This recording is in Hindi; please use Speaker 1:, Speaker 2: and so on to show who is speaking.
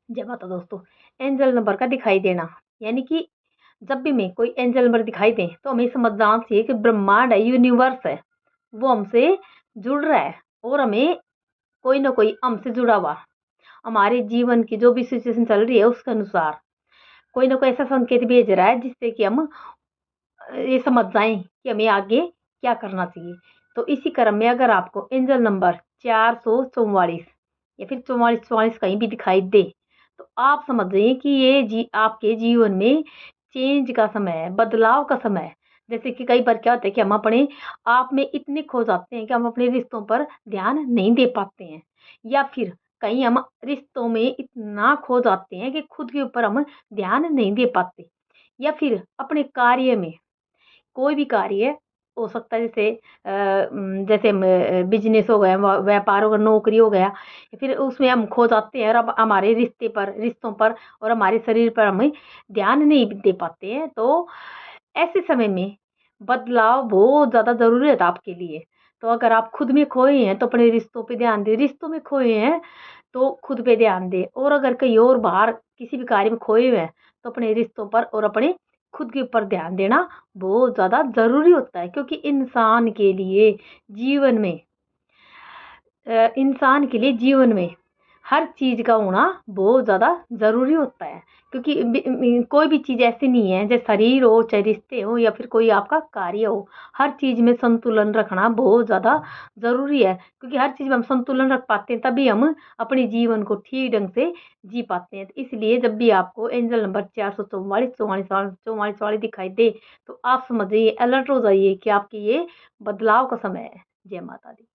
Speaker 1: जय माता दोस्तों। एंजल नंबर का दिखाई देना यानी कि जब भी हमें कोई एंजल नंबर दिखाई दे तो हमें समझना चाहिए कि ब्रह्मांड है, यूनिवर्स है, वो हमसे जुड़ रहा है और हमें कोई ना कोई हमसे जुड़ा हुआ हमारे जीवन की जो भी सिचुएशन चल रही है उसके अनुसार कोई ना कोई ऐसा संकेत भेज रहा है जिससे कि हम ये समझ जाएं कि हमें आगे क्या करना चाहिए। तो इसी क्रम में अगर आपको एंजल नंबर 444 या फिर 4444 कहीं भी दिखाई दे तो आप समझ जाइए कि ये आपके जीवन में चेंज का समय है, बदलाव का समय है। जैसे कि कई बार क्या होता है कि हम अपने आप में इतने खो जाते हैं कि हम अपने रिश्तों पर ध्यान नहीं दे पाते हैं, या फिर कहीं हम रिश्तों में इतना खो जाते हैं कि खुद के ऊपर हम ध्यान नहीं दे पाते, या फिर अपने कार्य में कोई भी कार्य हो सकता है, जैसे जैसे बिजनेस हो गया, व्यापार हो गया, नौकरी हो गया, फिर उसमें हम खो जाते हैं और अब हमारे रिश्तों पर और हमारे शरीर पर हम ध्यान नहीं दे पाते हैं। तो ऐसे समय में बदलाव बहुत ज़्यादा ज़रूरी होता है आपके लिए। तो अगर आप खुद में खोए हैं तो अपने रिश्तों पे ध्यान दें, रिश्तों में खोए हैं तो खुद पे ध्यान दें, और अगर कहीं और बाहर किसी भी कार्य में खोए हुए हैं तो अपने रिश्तों पर और अपने खुद के ऊपर ध्यान देना बहुत ज़्यादा ज़रूरी होता है। क्योंकि इंसान के लिए जीवन में इंसान के लिए जीवन में हर चीज़ का होना बहुत ज़्यादा ज़रूरी होता है। क्योंकि कोई भी चीज़ ऐसी नहीं है, चाहे शरीर हो, चाहे रिश्ते हो, या फिर कोई आपका कार्य हो, हर चीज़ में संतुलन रखना बहुत ज़्यादा ज़रूरी है। क्योंकि हर चीज़ में हम संतुलन रख पाते हैं तभी हम अपने जीवन को ठीक ढंग से जी पाते हैं। तो इसलिए जब भी आपको एंजल नंबर 444 44 44 वाली दिखाई दे तो आप समझिए, अलर्ट हो जाइए कि आपके ये बदलाव का समय है। जय माता दी।